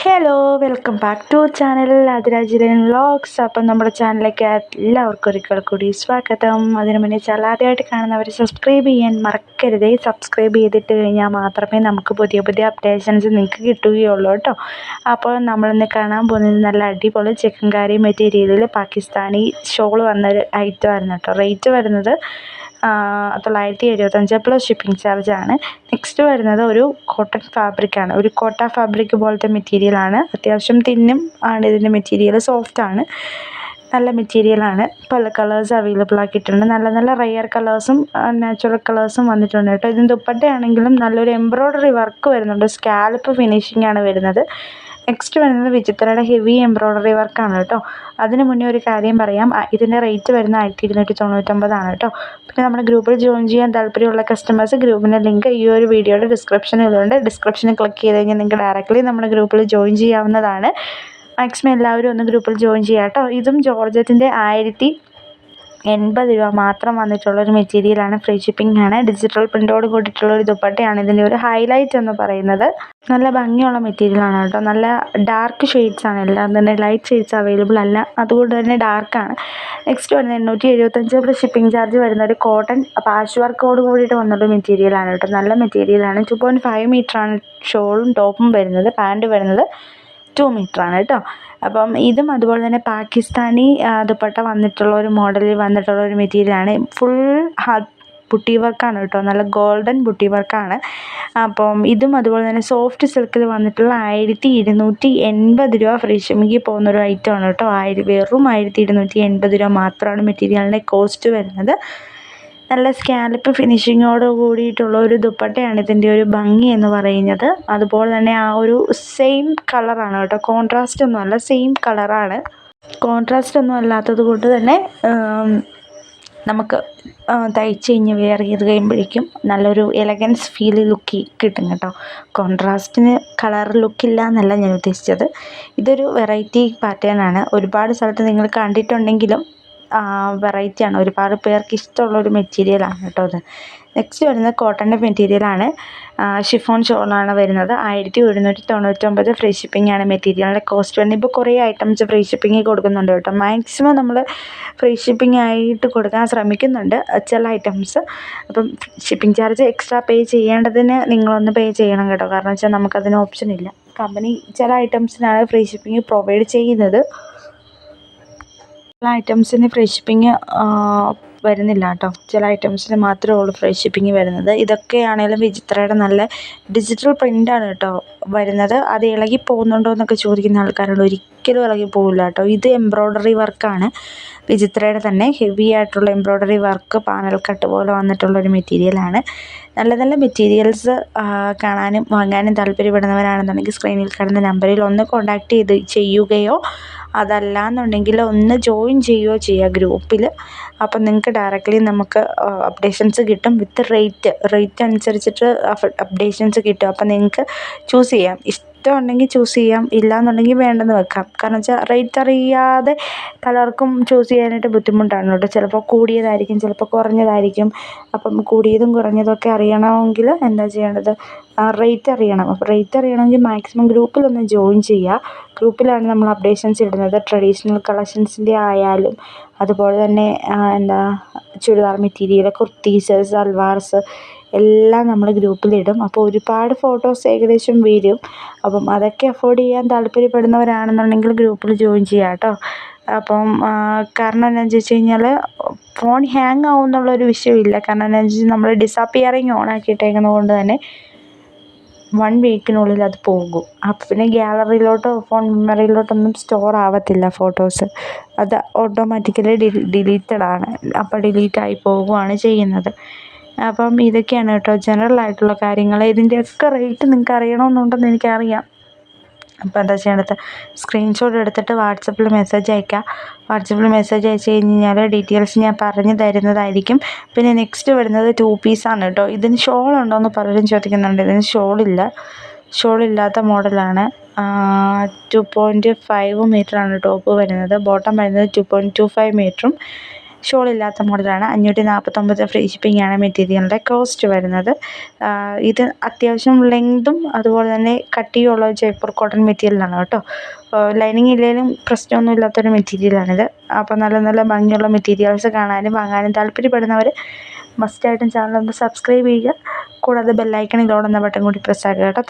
Hello, welcome back to channel Athirajiran vlogs. അപ്പം നമ്മുടെ ചാനലിലേക്ക് എല്ലാവർക്കും ഒരിക്കൽ കൂടി സ്വാഗതം. അതിനു മുന്നേ ചാനൽ ആദ്യമായിട്ട് കാണുന്നവർ സബ്സ്ക്രൈബ് ചെയ്യാൻ മറക്കരുതേ. സബ്സ്ക്രൈബ് ചെയ്തിട്ട് കഴിഞ്ഞാൽ മാത്രമേ നമുക്ക് പുതിയ പുതിയ അപ്ഡേഷൻസ് നിങ്ങൾക്ക് കിട്ടുകയുള്ളൂ കേട്ടോ. അപ്പോൾ നമ്മളിന്ന് കാണാൻ പോകുന്നത് നല്ല അടിപൊളി ചിക്കൻ കറി മെറ്റീരിയലിൽ പാകിസ്ഥാനി ഷോൾ വന്നൊരു ഐറ്റമായിരുന്നു കേട്ടോ. റേറ്റ് വരുന്നത് 975 പ്ലസ് ഷിപ്പിംഗ് ചാർജാണ്. നെക്സ്റ്റ് വരുന്നത് ഒരു കോട്ടൺ ഫാബ്രിക്കാണ്. ഒരു കോട്ട ഫാബ്രിക് പോലത്തെ മെറ്റീരിയലാണ്. അത്യാവശ്യം തിന്നും ആണ് ഇതിൻ്റെ മെറ്റീരിയൽ. സോഫ്റ്റാണ്, നല്ല മെറ്റീരിയലാണ്. പല കളേഴ്സ് അവൈലബിൾ ആക്കിയിട്ടുണ്ട്. നല്ല നല്ല റെയർ കളേഴ്സും നാച്ചുറൽ കളേഴ്സും വന്നിട്ടുണ്ട് കേട്ടോ. ഇതിന് ദുപ്പട്ടയാണെങ്കിലും നല്ലൊരു എംബ്രോയ്ഡറി വർക്ക് വരുന്നുണ്ട്. സ്കാൽപ്പ് ഫിനിഷിംഗ് ആണ് വരുന്നത്. നെക്സ്റ്റ് വരുന്നത് വിചിത്രയുടെ ഹെവി എംബ്രോയ്ഡറി വർക്കാണ് കേട്ടോ. അതിന് മുന്നേ ഒരു കാര്യം പറയാം, ഇതിൻ്റെ റേറ്റ് വരുന്നത് 1299 കേട്ടോ. പിന്നെ നമ്മുടെ ഗ്രൂപ്പിൽ ജോയിൻ ചെയ്യാൻ താല്പര്യമുള്ള കസ്റ്റമേഴ്സ് ഗ്രൂപ്പിൻ്റെ ലിങ്ക് ഈ ഒരു വീഡിയോയുടെ ഡിസ്ക്രിപ്ഷനിലുണ്ട്. ഡിസ്ക്രിപ്ഷനിൽ ക്ലിക്ക് ചെയ്ത് കഴിഞ്ഞാൽ നിങ്ങൾക്ക് ഡയറക്റ്റ്ലി നമ്മുടെ ഗ്രൂപ്പിൽ ജോയിൻ ചെയ്യാവുന്നതാണ്. മാക്സിമം എല്ലാവരും ഒന്ന് ഗ്രൂപ്പിൽ ജോയിൻ ചെയ്യാം കേട്ടോ. ഇതും ജോർജറ്റിൻ്റെ 1080 രൂപ മാത്രം വന്നിട്ടുള്ളൊരു മെറ്റീരിയലാണ്. ഫ്രീ ഷിപ്പിംഗ് ആണ്. ഡിജിറ്റൽ പ്രിൻ്റോട് കൂടിയിട്ടുള്ളൊരു ദുപ്പട്ടയാണ് ഇതിൻ്റെ ഒരു ഹൈലൈറ്റ് എന്ന് പറയുന്നത്. നല്ല ഭംഗിയുള്ള മെറ്റീരിയലാണ് കേട്ടോ. നല്ല ഡാർക്ക് ഷെയ്ഡ്സ് ആണ് എല്ലാം തന്നെ. ലൈറ്റ് ഷെയ്ഡ്സ് അവൈലബിൾ അല്ല, അതുകൊണ്ട് തന്നെ ഡാർക്കാണ്. നെക്സ്റ്റ് വരുന്നത് 875 പ്ലസ് ഷിപ്പിംഗ് ചാർജ് വരുന്ന ഒരു കോട്ടൺ പാച്ച് വർക്കോട് കൂടിയിട്ട് വന്നൊരു മെറ്റീരിയലാണ് കേട്ടോ. നല്ല മെറ്റീരിയലാണ്. 2.5 മീറ്ററാണ് ഷോളും ടോപ്പും വരുന്നത്. പാൻറ്റ് വരുന്നത് 2 മീറ്ററാണ് കേട്ടോ. അപ്പം ഇതും അതുപോലെ തന്നെ പാകിസ്ഥാനി ദുപ്പട്ട വന്നിട്ടുള്ള ഒരു മോഡലിൽ വന്നിട്ടുള്ള ഒരു മെറ്റീരിയലാണ്. ഫുൾ ബുട്ടി വർക്കാണ് കേട്ടോ. നല്ല ഗോൾഡൻ ബുട്ടി വർക്കാണ്. അപ്പം ഇതും അതുപോലെ തന്നെ സോഫ്റ്റ് സിൽക്കിൽ വന്നിട്ടുള്ള 1280 രൂപ ഫ്രീ ഷിപ്പിംഗിൽ പോകുന്നൊരു ഐറ്റമാണ് കേട്ടോ. വെറും 1280 രൂപ മാത്രമാണ് മെറ്റീരിയലിൻ്റെ കോസ്റ്റ് വരുന്നത്. നല്ല സ്കാൽപ്പ് ഫിനിഷിങ്ങോട് കൂടിയിട്ടുള്ള ഒരു ദുപ്പട്ടയാണ് ഇതിൻ്റെ ഒരു ഭംഗി എന്ന് പറയുന്നത്. അതുപോലെ തന്നെ ആ ഒരു സെയിം കളറാണ് കേട്ടോ. കോൺട്രാസ്റ്റ് ഒന്നുമല്ല, സെയിം കളറാണ്. കോൺട്രാസ്റ്റ് ഒന്നും അല്ലാത്തത് കൊണ്ട് തന്നെ നമുക്ക് തയ്ച്ച് കഴിഞ്ഞ് വെയർ ചെയ്ത് കഴിയുമ്പോഴേക്കും നല്ലൊരു എലഗൻസ് ഫീൽ ലുക്ക് കിട്ടും കേട്ടോ. കോൺട്രാസ്റ്റിന് കളർ ലുക്കില്ല എന്നല്ല ഞാൻ ഉദ്ദേശിച്ചത്. ഇതൊരു വെറൈറ്റി പാറ്റേൺ ആണ്. ഒരുപാട് സ്ഥലത്ത് നിങ്ങൾ കണ്ടിട്ടുണ്ടെങ്കിലും വെറൈറ്റിയാണ്. ഒരുപാട് പേർക്ക് ഇഷ്ടമുള്ളൊരു മെറ്റീരിയലാണ് കേട്ടോ ഇത്. നെക്സ്റ്റ് വരുന്നത് കോട്ടൻ്റെ മെറ്റീരിയലാണ്. ഷിഫോൺ ഷോളാണ് വരുന്നത്. 1199 ഫ്രീ ഷിപ്പിംഗ് ആണ് മെറ്റീരിയലിൻ്റെ കോസ്റ്റ് വരുന്നത്. ഇപ്പോൾ കുറേ ഐറ്റംസ് ഫ്രീ ഷിപ്പിംഗ് കൊടുക്കുന്നുണ്ട് കേട്ടോ. മാക്സിമം നമ്മൾ ഫ്രീ ഷിപ്പിംഗ് ആയിട്ട് കൊടുക്കാൻ ശ്രമിക്കുന്നുണ്ട് ചില ഐറ്റംസ്. അപ്പം ഷിപ്പിംഗ് ചാർജ് എക്സ്ട്രാ പേ ചെയ്യേണ്ടതിന് നിങ്ങളൊന്ന് പേ ചെയ്യണം കേട്ടോ. കാരണം വെച്ചാൽ നമുക്കതിന് ഓപ്ഷൻ ഇല്ല. കമ്പനി ചില ഐറ്റംസിനാണ് ഫ്രീ ഷിപ്പിംഗ് പ്രൊവൈഡ് ചെയ്യുന്നത്. ചില ഐറ്റംസിന് ഫ്രീ ഷിപ്പിംഗ് വരുന്നില്ല കേട്ടോ. ചില ഐറ്റംസിന് മാത്രമേ ഉള്ളൂ ഫ്രീ ഷിപ്പിംഗ് വരുന്നത്. ഇതൊക്കെയാണേലും വിചിത്രയുടെ നല്ല ഡിജിറ്റൽ പ്രിൻ്റാണ് കേട്ടോ വരുന്നത്. അത് ഇളകി പോകുന്നുണ്ടോ എന്നൊക്കെ ചോദിക്കുന്ന ആൾക്കാരുണ്ട്. ഒരിക്കലും ഇളകി പോകില്ല കേട്ടോ. ഇത് എംബ്രോയ്ഡറി വർക്കാണ്. വിചിത്രയുടെ തന്നെ ഹെവി ആയിട്ടുള്ള എംബ്രോയ്ഡറി വർക്ക് പാനൽ കട്ട് പോലെ വന്നിട്ടുള്ളൊരു മെറ്റീരിയലാണ്. നല്ല നല്ല മെറ്റീരിയൽസ് കാണാനും വാങ്ങാനും താല്പര്യപ്പെടുന്നവരാണെന്നുണ്ടെങ്കിൽ സ്ക്രീനിൽ കാണുന്ന നമ്പറിൽ ഒന്ന് കോൺടാക്റ്റ് ചെയ്യുകയോ അതല്ല എന്നുണ്ടെങ്കിൽ ഒന്ന് ജോയിൻ ചെയ്യുകയോ ചെയ്യുക ഗ്രൂപ്പിൽ. അപ്പം നിങ്ങൾക്ക് ഡയറക്റ്റ്ലി നമുക്ക് അപ്ഡേഷൻസ് കിട്ടും. വിത്ത് റേറ്റ് അനുസരിച്ചിട്ട് അപ്ഡേഷൻസ് കിട്ടും. അപ്പം നിങ്ങൾക്ക് ചൂസ് ചെയ്യാം. ഇഷ്ടമുണ്ടെങ്കിൽ ചൂസ് ചെയ്യാം, ഇല്ല എന്നുണ്ടെങ്കിൽ വേണ്ടെന്ന് വെക്കാം. കാരണം വെച്ചാൽ റേറ്റ് അറിയാതെ പലർക്കും ചൂസ് ചെയ്യാനായിട്ട് ബുദ്ധിമുട്ടാണ് കേട്ടോ. ചിലപ്പോൾ കൂടിയതായിരിക്കും, ചിലപ്പോൾ കുറഞ്ഞതായിരിക്കും. അപ്പം കൂടിയതും കുറഞ്ഞതൊക്കെ അറിയണമെങ്കിൽ എന്താ ചെയ്യേണ്ടത്, റേറ്റ് അറിയണം. അപ്പോൾ റേറ്റ് അറിയണമെങ്കിൽ മാക്സിമം ഗ്രൂപ്പിലൊന്ന് ജോയിൻ ചെയ്യുക. ഗ്രൂപ്പിലാണ് നമ്മൾ അപ്ഡേഷൻസ് ഇടുന്നത്. ട്രഡീഷണൽ കളക്ഷൻസിൻ്റെ ആയാലും അതുപോലെ തന്നെ ചുരിദാർ മെറ്റീരിയൽ, കുർത്തീസ്, സൽവാർസ് എല്ലാം നമ്മൾ ഗ്രൂപ്പിലിടും. അപ്പോൾ ഒരുപാട് ഫോട്ടോസ് ഏകദേശം വരും. അപ്പം അതൊക്കെ അഫോർഡ് ചെയ്യാൻ താല്പര്യപ്പെടുന്നവരാണെന്നുണ്ടെങ്കിൽ ഗ്രൂപ്പിൽ ജോയിൻ ചെയ്യാം കേട്ടോ. അപ്പം കാരണം എന്താണെന്ന് ചോദിച്ചു കഴിഞ്ഞാൽ ഫോൺ ഹാങ് ആവും എന്നുള്ളൊരു വിഷയമില്ല. കാരണം എന്താണെന്ന് വെച്ചാൽ നമ്മൾ ഡിസപ്പിയറിങ് ഓൺ ആക്കിയിട്ടേക്കുന്നത് കൊണ്ട് തന്നെ 1 വീക്കിനുള്ളിൽ അത് പോകും. അപ്പം പിന്നെ ഗ്യാലറിയിലോട്ടോ ഫോൺ മെമ്മറിയിലോട്ടൊന്നും സ്റ്റോർ ആവത്തില്ല ഫോട്ടോസ്. അത് ഓട്ടോമാറ്റിക്കലി ഡിലീറ്റഡ് ആണ്. അപ്പോൾ ഡിലീറ്റായി പോവുകയാണ് ചെയ്യുന്നത്. അപ്പം ഇതൊക്കെയാണ് കേട്ടോ ജനറൽ ആയിട്ടുള്ള കാര്യങ്ങൾ. ഇതിൻ്റെയൊക്കെ റേറ്റ് നിങ്ങൾക്ക് അറിയണമെന്നുണ്ടെന്ന് എനിക്കറിയാം. അപ്പോൾ എന്താ ചെയ്യേണ്ടത്, സ്ക്രീൻഷോട്ട് എടുത്തിട്ട് വാട്സപ്പിൽ മെസ്സേജ് അയയ്ക്കുക. വാട്സപ്പിൽ മെസ്സേജ് അയച്ചു കഴിഞ്ഞാൽ ഡീറ്റെയിൽസ് ഞാൻ പറഞ്ഞു തരുന്നതായിരിക്കും. പിന്നെ നെക്സ്റ്റ് വരുന്നത് 2 പീസാണ് കേട്ടോ. ഇതിന് ഷോൾ ഉണ്ടോ എന്ന് പലരും ചോദിക്കുന്നുണ്ട്. ഇതിന് ഷോളില്ലാത്ത മോഡലാണ്. 2.5 മീറ്ററാണ് ടോപ്പ് വരുന്നത്. ബോട്ടം വരുന്നത് 2.25 മീറ്ററും ഷോളില്ലാത്ത മോഡലാണ്. 549 ഫ്രീ ഷിപ്പിംഗാണ് മെറ്റീരിയലിൻ്റെ കോസ്റ്റ് വരുന്നത്. ഇത് അത്യാവശ്യം ലെങ്തും അതുപോലെ തന്നെ കട്ടിയുള്ള ജയ്പൂർ കോട്ടൺ മെറ്റീരിയലാണ് കേട്ടോ. ലൈനിങ് ഇല്ലെങ്കിലും പ്രശ്നമൊന്നും ഇല്ലാത്തൊരു മെറ്റീരിയലാണിത്. അപ്പോൾ നല്ല നല്ല ഭംഗിയുള്ള മെറ്റീരിയൽസ് കാണാനും വാങ്ങാനും താല്പര്യപ്പെടുന്നവർ മസ്റ്റായിട്ടും ചാനലൊന്ന് സബ്സ്ക്രൈബ് ചെയ്യുക. കൂടാതെ ബെല്ലൈക്കണിൽ ഓൾ എന്ന ബട്ടൺ കൂടി പ്രസ് ആക്കുക കേട്ടോ.